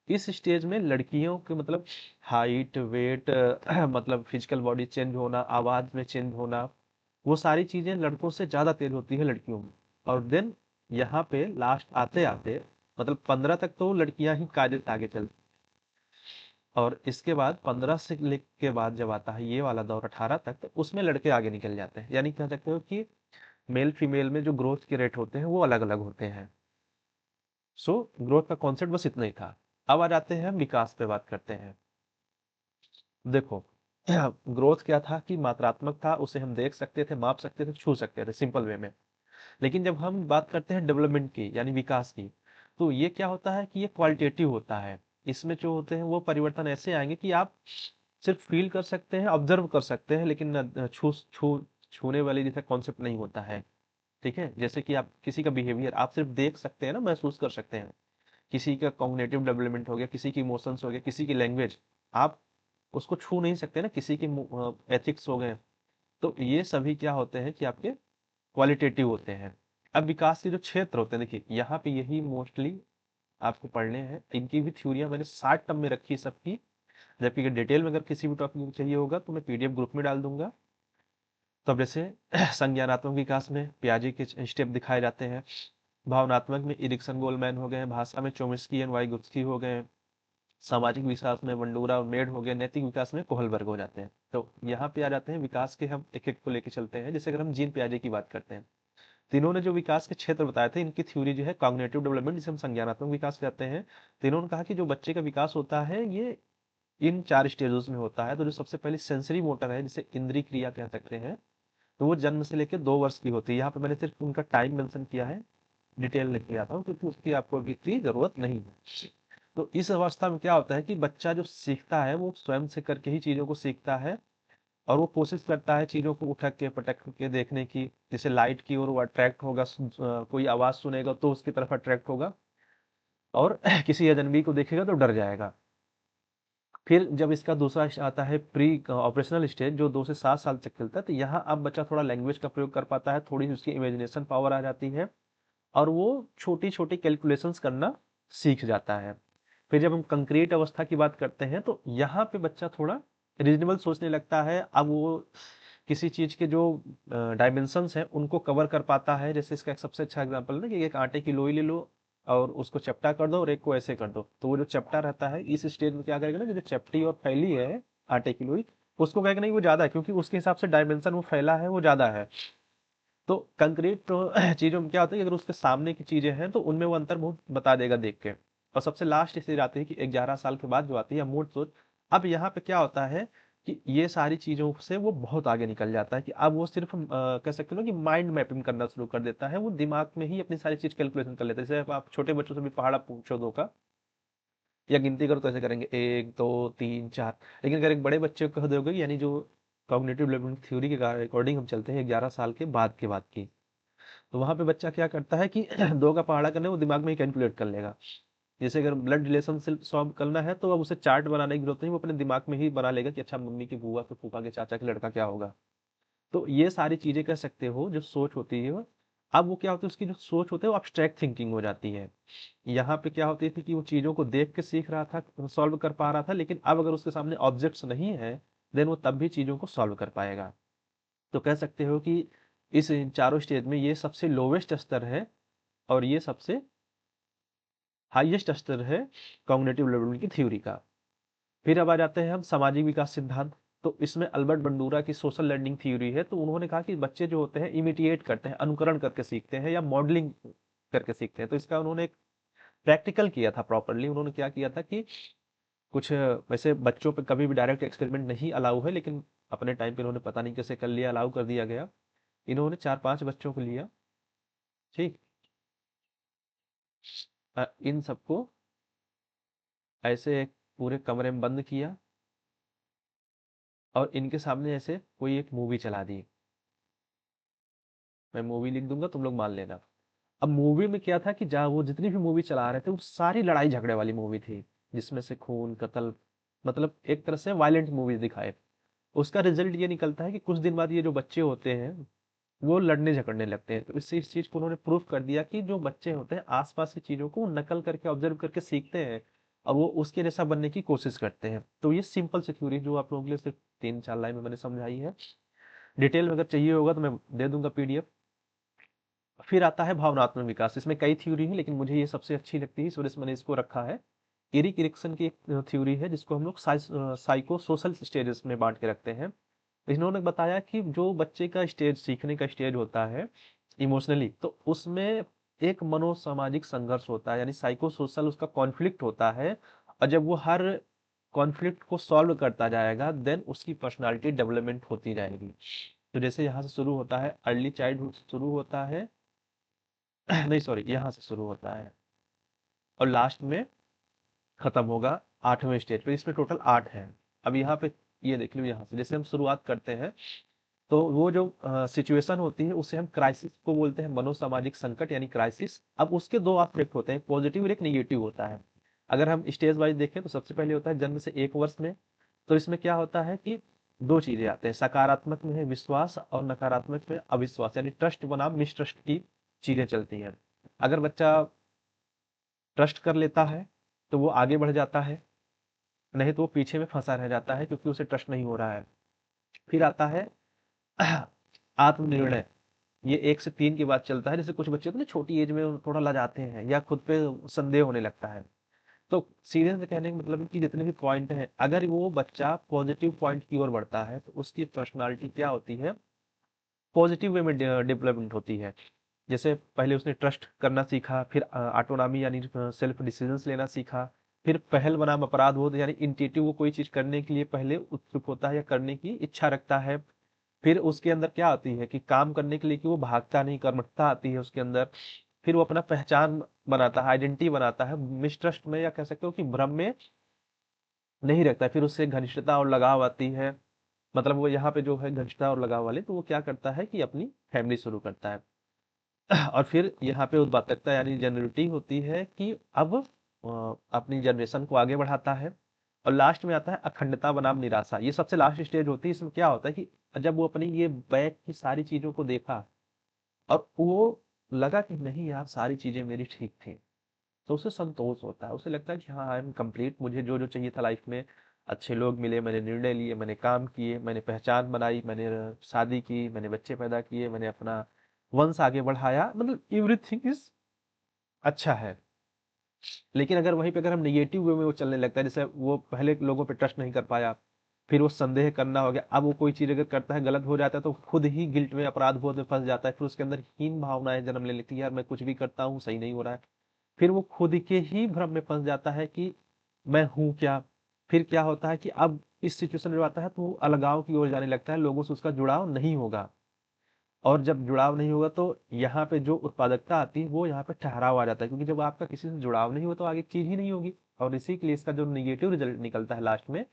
इस स्टेज में लड़कियों के मतलब हाइट वेट मतलब फिजिकल बॉडी चेंज होना, आवाज में चेंज होना, वो सारी चीजें लड़कों से ज्यादा तेज होती है लड़कियों में। और देन यहाँ पे लास्ट आते आते, मतलब 15 तक तो लड़कियां ही कायदे से आगे चलती, और इसके बाद 15 से के बाद जब आता है ये वाला दौर 18 तक, तो उसमें लड़के आगे निकल जाते हैं। यानी कह सकते हो कि मेल फीमेल में जो ग्रोथ के रेट होते हैं वो अलग अलग होते हैं। सो ग्रोथ का कॉन्सेप्ट बस इतना ही था। अब आ जाते हैं हम विकास पे बात करते हैं। देखो, ग्रोथ क्या था कि मात्रात्मक था, उसे हम देख सकते थे, माप सकते थे, छू सकते थे सिंपल वे में। लेकिन जब हम बात करते हैं डेवलपमेंट की यानी विकास की, तो ये क्या होता है कि ये क्वालिटेटिव होता है। इसमें जो होते हैं वो परिवर्तन ऐसे आएंगे कि आप सिर्फ फील कर सकते हैं, ऑब्जर्व कर सकते हैं, लेकिन छू छू छूने वाली जैसा कॉन्सेप्ट नहीं होता है। ठीक है, जैसे कि आप किसी का बिहेवियर आप सिर्फ देख सकते हैं ना, महसूस कर सकते हैं। किसी का कॉग्निटिव डेवलपमेंट हो गया, किसी की इमोशंस हो गया, किसी की लैंग्वेज, आप उसको छू नहीं सकते ना, किसी के एथिक्स हो गए। तो ये सभी क्या होते हैं कि आपके क्वालिटेटिव होते हैं। अब विकास के जो क्षेत्र होते हैं, देखिए यहाँ पे यही मोस्टली आपको पढ़ने हैं। इनकी भी थ्योरियां मैंने 60 टर्म में रखी सबकी, जबकि डिटेल में अगर किसी भी टॉपिक में चाहिए होगा तो मैं पीडीएफ ग्रुप में डाल दूंगा। तो अब जैसे संज्ञानात्मक विकास में पियाजे के स्टेप दिखाए जाते हैं, भावनात्मक में इरिक्सन गोलमैन हो गए, भाषा में चोमिस्की एंड वाइगोत्स्की हो गए, सामाजिक विकास में बंडूरा और मेड हो गए, नैतिक विकास में कोहलबर्ग हो जाते हैं। तो यहाँ पे आ जाते हैं विकास के, हम एक एक को लेके चलते हैं। जैसे अगर हम जीन पियाजे की बात करते हैं, तीनों ने जो विकास के क्षेत्र बताए थे, इनकी थ्योरी जो है कॉग्निटिव डेवलपमेंट, जिसे हम संज्ञानात्मक विकास कहते हैं। तीनों ने कहा कि जो बच्चे का विकास होता है ये इन 4 स्टेजेस में होता है। तो जो सबसे पहले सेंसरी मोटर है, जिसे इंद्रिय क्रिया कह सकते हैं, तो वो जन्म से लेकर 2 वर्ष की होती है। यहाँ पे मैंने सिर्फ उनका टाइम मेंशन किया है, डिटेल नहीं किया था क्योंकि उसकी आपको अभी इतनी जरूरत नहीं है। तो इस अवस्था में क्या होता है कि बच्चा जो सीखता है वो स्वयं से करके ही चीजों को सीखता है, और वो कोशिश करता है चीजों को उठक के पटक के देखने की। जैसे लाइट की ओर वो अट्रैक्ट होगा, कोई आवाज सुनेगा तो उसकी तरफ अट्रैक्ट होगा, और किसी अजनबी को देखेगा तो डर जाएगा। फिर जब इसका दूसरा आता है प्री ऑपरेशनल स्टेज, जो 2 से 7 साल तक चलता है, तो यहाँ अब बच्चा थोड़ा लैंग्वेज का प्रयोग कर पाता है, थोड़ी सी उसकी इमेजिनेशन पावर आ जाती है, और वो छोटी छोटी कैलकुलेशंस करना सीख जाता है। फिर जब हम कंक्रीट अवस्था की बात करते हैं तो यहाँ पे बच्चा थोड़ा रीजनेबल सोचने लगता है। अब वो किसी चीज के जो डायमेंशंस हैं उनको कवर कर पाता है। जैसे इसका एक सबसे अच्छा एग्जांपल है ना, कि एक आटे की लोई ले लो और उसको चपटा कर दो और एक को ऐसे कर दो, तो वो जो चपटा रहता है इस स्टेज में क्या करेगा ना, जो चपटी और फैली है आटे की लोई, उसको कहेगा नहीं वो ज्यादा है, क्योंकि उसके हिसाब से डायमेंशन वो फैला है वो ज्यादा है। तो कंक्रीट तो चीजों में क्या होता है कि अगर उसके सामने की चीजें हैं तो उनमें वो अंतर बहुत बता देगा देख के। और सबसे लास्ट स्टेज आती है कि 11 साल के बाद जो आती है मूर्त सोच। अब यहाँ पे क्या होता है कि ये सारी चीजों से वो बहुत आगे निकल जाता है, कि अब वो सिर्फ कह सकते हो ना कि माइंड मैपिंग करना शुरू कर देता है। वो दिमाग में ही अपनी सारी चीज कैलकुलेशन कर लेता है। जैसे आप छोटे बच्चों से भी पहाड़ा पूछो 2 का, या गिनती करो तो ऐसे करेंगे 1 2 3 4। लेकिन अगर एक बड़े बच्चे को कह दोगे, यानी जो कॉग्निटिव डेवलपमेंट थ्योरी के अकॉर्डिंग हम चलते हैं 11 साल के बाद की, तो वहां पे बच्चा क्या करता है कि 2 का पहाड़ा करने वो दिमाग में ही कैलकुलेट कर लेगा। जैसे अगर ब्लड रिलेशन सॉल्व करना है तो अब उसे चार्ट बनाने की जरूरत नहीं, वो अपने दिमाग में ही बना लेगा कि अच्छा मम्मी की बुआ के फूफा के चाचा के लड़का क्या होगा। तो ये सारी चीजें कर सकते हो जो सोच होती है। अब वो क्या होता है, उसकी जो सोच होती है वो अब्स्ट्रैक्ट थिंकिंग हो जाती है। यहाँ पे क्या होती थी कि वो चीजों को देख के सीख रहा था, सॉल्व कर पा रहा था, लेकिन अब अगर उसके सामने ऑब्जेक्ट्स नहीं है, देन वो तब भी चीजों को सॉल्व कर पाएगा। तो कह सकते हो कि इस इन चारों स्टेज में ये सबसे लोवेस्ट स्तर है, और ये सबसे हाईएस्ट स्तर है कॉग्निटिव डेवलपमेंट की थ्योरी का। फिर अब आ जाते हैं हम सामाजिक विकास सिद्धांत। तो इसमें अल्बर्ट बंडूरा की सोशल लर्निंग थ्योरी है। तो उन्होंने कहा कि बच्चे जो होते हैं इमिटिएट करते हैं, अनुकरण करके सीखते हैं या मॉडलिंग करके सीखते हैं। तो इसका उन्होंने एक प्रैक्टिकल किया था प्रॉपरली। उन्होंने क्या किया था कि कुछ वैसे बच्चों पे कभी भी डायरेक्ट एक्सपेरिमेंट नहीं अलाउ है, लेकिन अपने टाइम पे इन्होंने पता नहीं कैसे कर लिया, अलाउ कर दिया गया। इन्होंने 4 5 बच्चों को लिया, ठीक, इन सबको ऐसे एक पूरे कमरे में बंद किया, और इनके सामने ऐसे कोई एक मूवी चला दी। मैं मूवी लिख दूंगा, तुम लोग मान लेना। अब मूवी में क्या था कि जहाँ वो जितनी भी मूवी चला रहे थे वो सारी लड़ाई झगड़े वाली मूवी थी, जिसमें से खून कत्ल, मतलब एक तरह से वायलेंट मूवीज दिखाए। उसका रिजल्ट ये निकलता है कि कुछ दिन बाद ये जो बच्चे होते हैं वो लड़ने झगड़ने लगते हैं। तो इससे इस चीज को उन्होंने प्रूफ कर दिया कि जो बच्चे होते हैं आसपास की चीजों को नकल करके ऑब्जर्व करके सीखते हैं, और वो उसके जैसा बनने की कोशिश करते हैं। तो ये सिंपल सी थ्योरी जो आप लोगों के लिए सिर्फ 3 4 लाइन में मैंने समझाई है। डिटेल में अगर चाहिए होगा तो मैं दे दूंगा पीडीएफ। फिर आता है भावनात्मक विकास। इसमें कई थ्योरी है, लेकिन मुझे ये सबसे अच्छी लगती है, इस वजह से मैंने इसको रखा है। एरिक इरिक्सन की एक थ्योरी है जिसको हम लोग साइको सोशल स्टेजेस में बांट के रखते हैं। इन्होंने बताया कि जो बच्चे का स्टेज, सीखने का स्टेज होता है इमोशनली, तो उसमें एक मनोसामाजिक संघर्ष होता है, यानी साइको सोशल उसका कॉन्फ्लिक्ट होता है। और जब वो हर कॉन्फ्लिक्ट को सॉल्व करता जाएगा, देन उसकी पर्सनालिटी डेवलपमेंट होती जाएगी। तो जैसे यहाँ से शुरू होता है, अर्ली चाइल्डहुड शुरू होता है, नहीं सॉरी, यहाँ से शुरू होता है और लास्ट में खत्म होगा 8वें स्टेज पे। इसमें टोटल 8 है। अब यहाँ पे ये देख लो, यहाँ से जैसे हम शुरुआत करते हैं तो वो जो सिचुएशन होती है उसे हम क्राइसिस को बोलते हैं, मनोसामाजिक संकट यानी क्राइसिस। अब उसके दो एस्पेक्ट होते हैं, पॉजिटिव और एक नेगेटिव होता है। अगर हम स्टेज वाइज देखें तो सबसे पहले होता है जन्म से 1 वर्ष में। तो इसमें क्या होता है कि दो चीजें आते हैं, सकारात्मक में है विश्वास और नकारात्मक में अविश्वास, यानी ट्रस्ट बनाम मिसट्रस्ट की चीजें चलती हैं। अगर बच्चा ट्रस्ट कर लेता है तो वो आगे बढ़ जाता है, नहीं तो वो पीछे में फंसा रह जाता है क्योंकि उसे ट्रस्ट नहीं हो रहा है। फिर आता है आत्मनिर्णय। ये 1 से 3 की बात चलता है। जैसे कुछ बच्चे होते हैं ना छोटी एज में थोड़ा लजाते हैं या खुद पे संदेह होने लगता है। तो सीरियस से कहने का मतलब है कि जितने भी पॉइंट हैं, अगर वो बच्चा पॉजिटिव पॉइंट की ओर बढ़ता है तो उसकी पर्सनालिटी क्या होती है, पॉजिटिव वे में डेवलपमेंट होती है। जैसे पहले उसने ट्रस्ट करना सीखा, फिर ऑटोनॉमी यानी सेल्फ डिसीजंस लेना सीखा, फिर पहल बनाम अपराध बोध यानी इंट्यूटिव, वो कोई चीज करने के लिए पहले उत्सुक होता है या करने की इच्छा रखता है। फिर उसके अंदर क्या आती है कि काम करने के लिए कि वो भागता नहीं, कर्मठता आती है उसके अंदर। फिर वो अपना पहचान बनाता है, आइडेंटिटी बनाता है, मिसट्रस्ट में या कह सकते हो कि भ्रम में नहीं रखता है। फिर उससे घनिष्ठता और लगाव आती है। मतलब वो यहाँ पे जो है घनिष्ठता और लगाव वाले, तो वो क्या करता है कि अपनी फैमिली शुरू करता है। और फिर यहाँ पे उत्पादकता यानी जेन्युइनिटी होती है कि अब अपनी जनरेशन को आगे बढ़ाता है। और लास्ट में आता है अखंडता बनाम निराशा। ये सबसे लास्ट स्टेज होती है। इसमें क्या होता है कि जब वो अपनी ये बैक की सारी चीजों को देखा और वो लगा कि नहीं यार सारी चीजें मेरी ठीक थी, तो उसे संतोष होता है। उसे लगता है कि हाँ आई एम कंप्लीट, मुझे जो जो चाहिए था लाइफ में, अच्छे लोग मिले, मैंने निर्णय लिए, मैंने काम किए, मैंने पहचान बनाई, मैंने शादी की, मैंने बच्चे पैदा किए, मैंने अपना वंश आगे बढ़ाया, मतलब एवरीथिंग इज अच्छा है। लेकिन अगर वहीं पे अगर हम निगेटिव वे में वो चलने लगता है, जैसे वो पहले लोगों पे ट्रस्ट नहीं कर पाया, फिर वो संदेह करना हो गया, अब वो कोई चीज अगर करता है गलत हो जाता है तो खुद ही गिल्ट में अपराध बोध में फंस जाता है। फिर उसके अंदर हीन भावनाएं जन्म ले लेती है, यार मैं कुछ भी करता हूँ सही नहीं हो रहा है। फिर वो खुद के ही भ्रम में फंस जाता है कि मैं हूँ क्या। फिर क्या होता है कि अब इस सिचुएशन में आता है तो वो अलगाव की ओर जाने लगता है, लोगों से उसका जुड़ाव नहीं होगा। और जब जुड़ाव नहीं होगा तो यहाँ पे जो उत्पादकता आती है वो यहाँ पे ठहराव आ जाता है, क्योंकि जब आपका किसी से जुड़ाव नहीं हो तो आगे चीज ही नहीं होगी। और इसी के लिए इसका जो निगेटिव रिजल्ट निकलता है लास्ट में,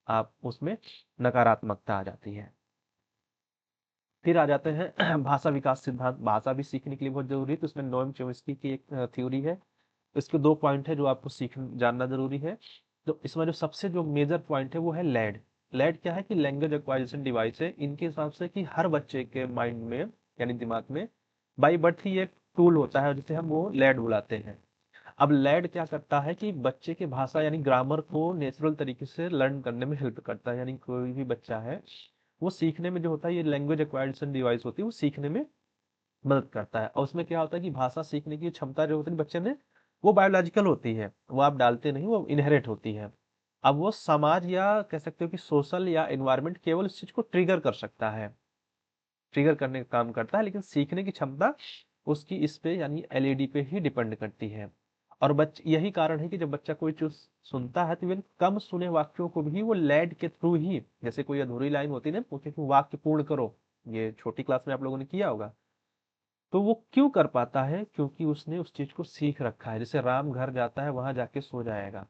आप उसमें नकारात्मकता आ जाती है। फिर आ जाते हैं भाषा विकास सिद्धांत। भाषा भी सीखने के लिए बहुत जरूरी है, तो इसमें नोएम चोम्स्की की एक थ्योरी है। इसके 2 पॉइंट है जो आपको सीख जानना जरूरी है। तो इसमें जो सबसे जो मेजर पॉइंट है वो है लैड। लैड क्या है कि लैंग्वेज एक्वाजिशन डिवाइस है। इनके हिसाब से कि हर बच्चे के माइंड में यानी दिमाग में बाई बर्थ ही एक टूल होता है जिसे हम वो लैड बुलाते हैं। अब लैड क्या करता है कि बच्चे के भाषा यानी ग्रामर को नेचुरल तरीके से लर्न करने में हेल्प करता है। यानी कोई भी बच्चा है वो सीखने में जो होता है, ये लैंग्वेज एक्वाजिशन डिवाइस होती है, वो सीखने में मदद करता है। और उसमें क्या होता है कि भाषा सीखने की क्षमता जो होती है बच्चे में, वो बायोलॉजिकल होती है, वो आप डालते नहीं, वो इनहेरिट होती है। अब वो समाज या कह सकते हो कि सोशल या एनवायरनमेंट केवल इस चीज को ट्रिगर कर सकता है, ट्रिगर करने का काम करता है, लेकिन सीखने की क्षमता उसकी इस पे यानी एलईडी पे ही डिपेंड करती है। और यही कारण है कि जब बच्चा कोई चीज सुनता है तो इवन कम सुने वाक्यों को भी वो लैड के थ्रू ही, जैसे कोई अधूरी लाइन होती है ना, वो कहते हैं, वाक्य पूर्ण करो, ये छोटी क्लास में आप लोगों ने किया होगा। तो वो क्यों कर पाता है, क्योंकि उसने उस चीज को सीख रखा है। जैसे राम घर जाता है वहां जाके सो जाएगा,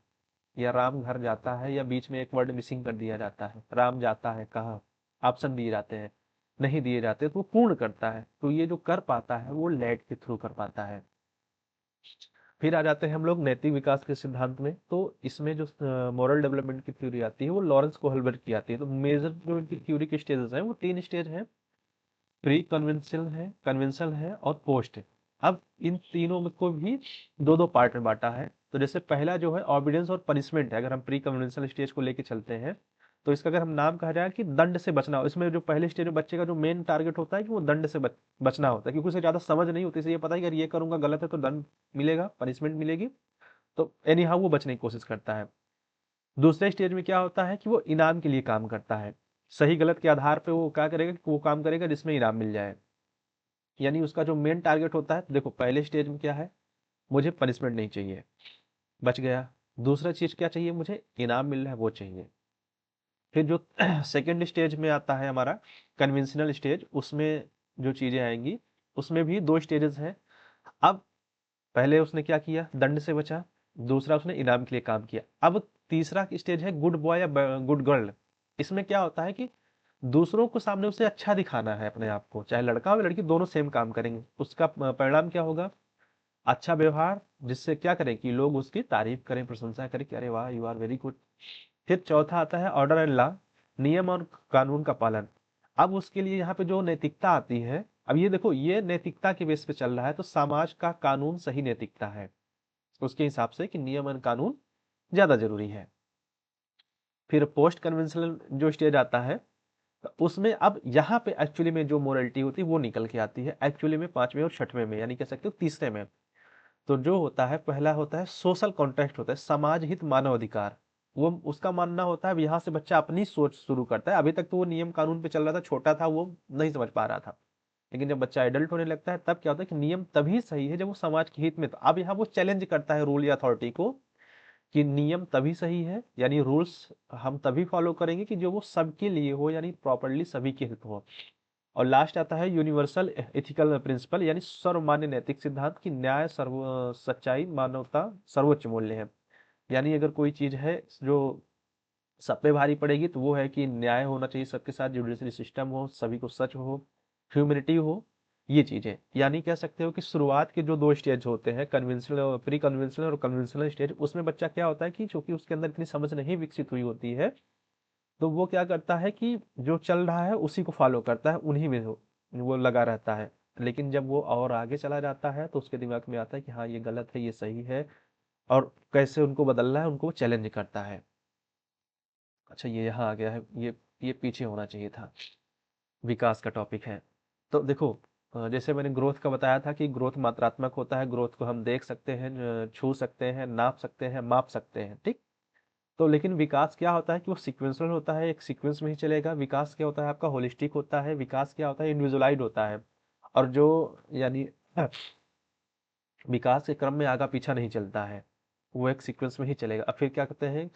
या राम घर जाता है या बीच में एक वर्ड मिसिंग कर दिया जाता है, राम जाता है कहाँ, ऑप्शन दिए जाते हैं, नहीं दिए जाते, तो वो पूर्ण करता है। तो ये जो कर पाता है वो लेड के थ्रू कर पाता है। फिर आ जाते हैं हम लोग नैतिक विकास के सिद्धांत में। तो इसमें जो मॉरल डेवलपमेंट की थ्योरी आती है वो लॉरेंस कोहलबर्ग की आती है। तो मेजर जो इनकी थ्योरी के स्टेजेस हैं वो 3 स्टेज हैं, प्री कन्वेंशनल है और पोस्ट है। अब इन तीनों में को भी दो दो पार्ट में बांटा है। तो जैसे पहला जो है ऑबिडियंस और पनिशमेंट है, अगर हम प्री कन्वेंशनल स्टेज को लेके चलते हैं तो इसका अगर हम नाम कहा जाए कि दंड से बचना हो, इसमें जो पहले स्टेज में बच्चे का जो मेन टारगेट होता है कि वो दंड से बचना होता है, क्योंकि उसे ज्यादा समझ नहीं होती, इसे ये पता है कि अगर ये करूंगा गलत है तो दंड मिलेगा, पनिशमेंट मिलेगी। तो एनी हाउ वो बचने की कोशिश करता है। दूसरे स्टेज में क्या होता है कि वो इनाम के लिए काम करता है। सही गलत के आधार पे वो क्या करेगा कि वो काम करेगा जिसमें इनाम मिल जाए। यानी उसका जो मेन टारगेट होता है, देखो पहले स्टेज में क्या है, मुझे पनिशमेंट नहीं चाहिए, बच गया। दूसरा चीज क्या चाहिए, मुझे इनाम मिल रहा है वो चाहिए। फिर जो सेकंड स्टेज में आता है हमारा कन्वेंशनल स्टेज, उसमें जो चीजें आएंगी उसमें भी 2 स्टेजेस हैं। अब पहले उसने क्या किया, दंड से बचा। दूसरा उसने इनाम के लिए काम किया। अब तीसरा स्टेज है गुड बॉय या गुड गर्ल। इसमें क्या होता है कि दूसरों को सामने उसे अच्छा दिखाना है अपने आप को, चाहे लड़का हो या लड़की, दोनों सेम काम करेंगे, उसका परिणाम क्या होगा? अच्छा व्यवहार, जिससे क्या करें कि लोग उसकी तारीफ करें, प्रशंसा करें कि अरे वाह यू आर वेरी गुड। फिर चौथा आता है ऑर्डर एंड लॉ, नियम और कानून का पालन। अब उसके लिए यहाँ पे जो नैतिकता आती है, अब ये देखो ये नैतिकता के बेस पे चल रहा है, तो समाज का कानून सही नैतिकता है उसके हिसाब से कि नियम और कानून ज्यादा जरूरी है। फिर पोस्ट कन्वेंशनल जो स्टेज आता है, तो उसमें अब यहाँ पे एक्चुअली में जो मोरलिटी होती है वो निकल के आती है एक्चुअली में पांचवें और छठवें में, यानी कह सकते हो तीसरे में। तो जो होता है पहला होता है सोशल कॉन्ट्रैक्ट, होता है समाज हित मानव अधिकार। वो उसका मानना होता है, अब यहाँ से बच्चा अपनी सोच शुरू करता है, अभी तक तो वो नियम कानून पे चल रहा था, छोटा था वो नहीं समझ पा रहा था, लेकिन जब बच्चा एडल्ट होने लगता है तब क्या होता है कि नियम तभी सही है जब वो समाज के हित में, तो अब यहाँ वो चैलेंज करता है रूल या अथॉरिटी को कि नियम तभी सही है, यानी रूल्स हम तभी फॉलो करेंगे कि जो वो सबके लिए हो, यानी प्रॉपरली सभी के हित हो। और लास्ट आता है यूनिवर्सल एथिकल प्रिंसिपल, यानी सर्वमान्य नैतिक सिद्धांत की न्याय, सर्व सच्चाई, मानवता सर्वोच्च मूल्य है। यानी अगर कोई चीज है जो सब पे भारी पड़ेगी तो वो है कि न्याय होना चाहिए सबके साथ, जुडिशरी सिस्टम हो, सभी को सच हो, ह्यूमैनिटी हो, ये चीजें। यानी कह सकते हो कि शुरुआत के जो दो स्टेज होते हैं, कन्वेंशनल और प्री कन्वेंशनल और कन्वेंशनल स्टेज, उसमें बच्चा क्या होता है कि चूंकि उसके अंदर इतनी समझ नहीं विकसित हुई होती है, तो वो क्या करता है कि जो चल रहा है उसी को फॉलो करता है, उन्हीं में वो लगा रहता है। लेकिन जब वो और आगे चला जाता है तो उसके दिमाग में आता है कि हाँ ये गलत है ये सही है, और कैसे उनको बदलना है उनको चैलेंज करता है। अच्छा ये यहाँ आ गया है, ये पीछे होना चाहिए था, विकास का टॉपिक है। तो देखो जैसे मैंने ग्रोथ का बताया था कि ग्रोथ मात्रात्मक होता है, ग्रोथ को हम देख सकते हैं, छू सकते हैं, नाप सकते हैं, माप सकते हैं, ठीक। तो लेकिन विकास क्या होता है कि वो सीक्वेंशियल होता है, एक सीक्वेंस में ही चलेगा। विकास क्या होता है आपका होलिस्टिक होता है, विकास क्या होता है इंडिविजुअलाइज्ड होता है, और जो यानी विकास के क्रम में आगा पीछा नहीं चलता है, वो एक सीक्वेंस में ही चलेगा। अब फिर क्या कहते हैं,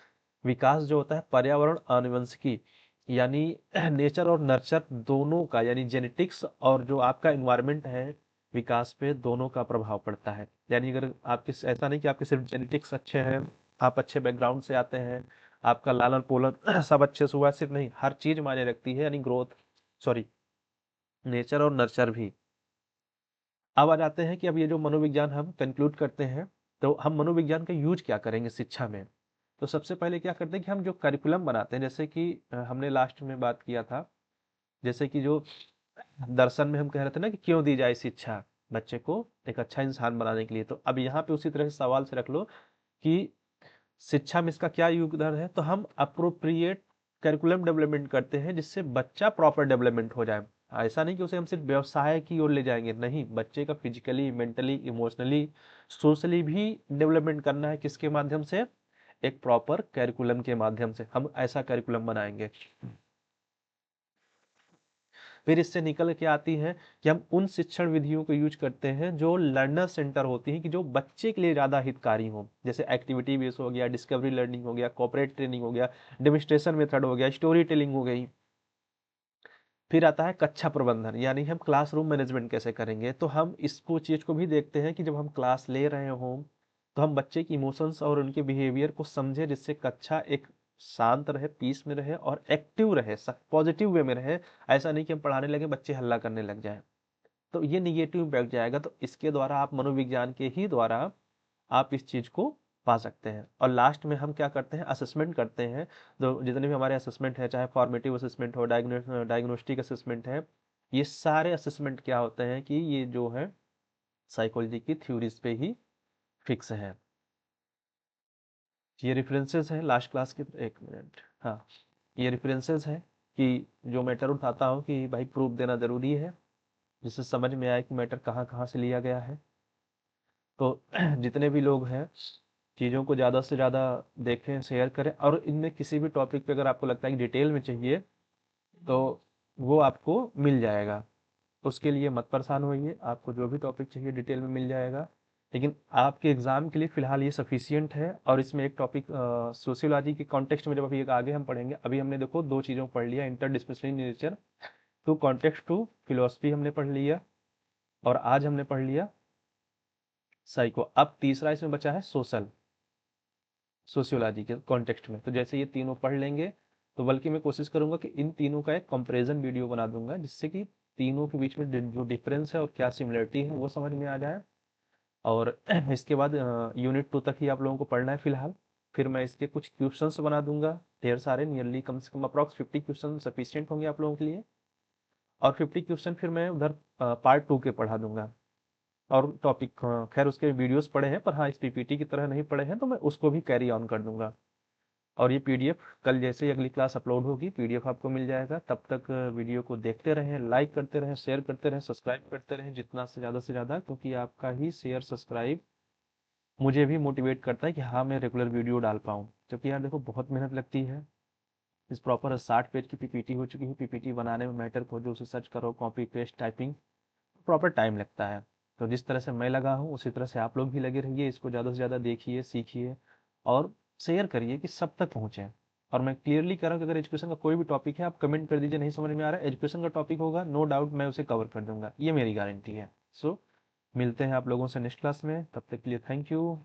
विकास जो होता है पर्यावरण आनुवंशिकी, यानी नेचर और नर्चर दोनों का, यानी जेनेटिक्स और जो आपका इन्वायरमेंट है, विकास पे दोनों का प्रभाव पड़ता है। यानी अगर आपके ऐसा नहीं कि आपके सिर्फ जेनेटिक्स अच्छे हैं, आप अच्छे बैकग्राउंड से आते हैं, आपका लालन पोलन सब अच्छे से हुआ, सिर्फ नहीं, हर चीज मायने रखती है, यानी ग्रोथ, सॉरी, नेचर और नर्चर भी। अब आ जाते हैं कि अब ये जो मनोविज्ञान हम कंक्लूड करते हैं, तो हम मनोविज्ञान का यूज क्या करेंगे शिक्षा में। तो सबसे पहले क्या करते हैं कि हम जो करिकुलम बनाते हैं, जैसे कि हमने लास्ट में बात किया था, जैसे कि जो दर्शन में हम कह रहे थे ना कि क्यों दी जाए शिक्षा बच्चे को एक अच्छा इंसान बनाने के लिए, तो अब यहाँ पे उसी तरह से सवाल से रख लो कि शिक्षा में इसका क्या योगदान है। तो हम अप्रोप्रिएट करिकुलम डेवलपमेंट करते हैं जिससे बच्चा प्रॉपर डेवलपमेंट हो जाए। ऐसा नहीं कि उसे हम सिर्फ व्यवसाय की ओर ले जाएंगे, नहीं, बच्चे का फिजिकली, मेंटली, इमोशनली, सोशली भी डेवलपमेंट करना है। किसके माध्यम से? एक प्रॉपर करिकुलम के माध्यम से हम ऐसा करिकुलम बनाएंगे। फिर इससे निकल के आती है कि हम उन शिक्षण विधियों को यूज करते हैं जो लर्नर सेंटर होती हैं, कि जो बच्चे के लिए ज्यादा हितकारी हो, जैसे एक्टिविटी बेस हो गया, डिस्कवरी लर्निंग हो गया, कॉपरेट ट्रेनिंग हो गया, डेमोन्स्ट्रेशन मेथड हो गया, स्टोरी टेलिंग हो गई। फिर आता है कक्षा प्रबंधन, यानी हम क्लासरूम मैनेजमेंट कैसे करेंगे। तो हम इसको चीज को भी देखते हैं कि जब हम क्लास ले रहे हों तो हम बच्चे की इमोशंस और उनके बिहेवियर को समझे, जिससे कक्षा एक शांत रहे, पीस में रहे और एक्टिव रहे, पॉजिटिव वे में रहे। ऐसा नहीं कि हम पढ़ाने लगे बच्चे हल्ला करने लग जाए, तो ये निगेटिव इम्पैक्ट जाएगा। तो इसके द्वारा आप मनोविज्ञान के ही द्वारा आप इस चीज को पा सकते हैं। और लास्ट में हम क्या करते हैं, असेसमेंट करते हैं। तो जितने भी हमारे असेसमेंट है, चाहे फॉर्मेटिव असेसमेंट हो, डायग्नोस्टिक असेसमेंट है, ये सारे असेसमेंट क्या होते हैं कि ये जो है साइकोलॉजी की थ्योरीज पे ही फिक्स है। ये रेफरेंसेस हैं लास्ट क्लास के, एक मिनट, हाँ, ये रेफरेंसेस हैं कि जो मैटर उठाता हूँ कि भाई प्रूफ देना जरूरी है, जिससे समझ में आए कि मैटर कहाँ कहाँ से लिया गया है। तो जितने भी लोग हैं चीज़ों को ज़्यादा से ज़्यादा देखें, शेयर करें, और इनमें किसी भी टॉपिक पे अगर आपको लगता है कि डिटेल में चाहिए तो वो आपको मिल जाएगा। उसके लिए मत परेशान होइए, आपको जो भी टॉपिक चाहिए डिटेल में मिल जाएगा। लेकिन आपके एग्जाम के लिए फिलहाल ये सफिशियंट है। और इसमें एक टॉपिक सोशियोलॉजी के कॉन्टेक्स्ट में जब अभी एक आगे हम पढ़ेंगे, अभी हमने देखो दो चीज़ों को पढ़ लिया, interdisciplinary nature to context to philosophy हमने पढ़ लिया, और आज हमने पढ़ लिया साइको। अब तीसरा इसमें बचा है सोशल, सोशियोलॉजी के कॉन्टेक्स्ट में। तो जैसे ये तीनों पढ़ लेंगे तो बल्कि मैं कोशिश करूंगा कि इन तीनों का एक कंपैरिजन वीडियो बना दूंगा, जिससे कि तीनों के बीच में जो डिफरेंस है और क्या सिमिलरिटी है वो समझ में आ जाए। और इसके बाद यूनिट 2 तक ही आप लोगों को पढ़ना है फिलहाल। फिर मैं इसके कुछ क्वेश्चंस बना दूंगा, ढेर सारे, नियरली कम से कम अप्रॉक्स 50 क्वेश्चन सफिशिएंट होंगे आप लोगों के लिए। और 50 क्वेश्चन फिर मैं उधर पार्ट 2 के पढ़ा दूंगा। और टॉपिक खैर उसके वीडियोस पड़े हैं, पर हाँ इस पीपीटी की तरह नहीं पड़े हैं, तो मैं उसको भी कैरी ऑन कर दूंगा। और ये पीडीएफ कल जैसे ही अगली क्लास अपलोड होगी पीडीएफ आपको मिल जाएगा। तब तक वीडियो को देखते रहें, लाइक करते रहें, शेयर करते रहें, सब्सक्राइब करते रहें जितना से ज़्यादा, क्योंकि आपका ही शेयर सब्सक्राइब मुझे भी मोटिवेट करता है कि हाँ मैं रेगुलर वीडियो डाल पाऊँ। क्योंकि यार देखो बहुत मेहनत लगती है। इस प्रॉपर 60 पेज की पीपीटी हो चुकी है, पीपीटी बनाने में मैटर खोजो, उसे सर्च करो, copy paste typing, proper time लगता है। तो जिस तरह से मैं लगा हूँ उसी तरह से आप लोग भी लगे रहिए, इसको ज़्यादा से ज़्यादा देखिए, सीखिए और शेयर करिए कि सब तक पहुँचे। और मैं क्लियरली कह रहा हूँ कि अगर एजुकेशन का कोई भी टॉपिक है आप कमेंट कर दीजिए, नहीं समझ में आ रहा है, एजुकेशन का टॉपिक होगा नो डाउट मैं उसे कवर कर दूंगा, ये मेरी गारंटी है। सो मिलते हैं आप लोगों से नेक्स्ट क्लास में, तब तक के लिए थैंक यू।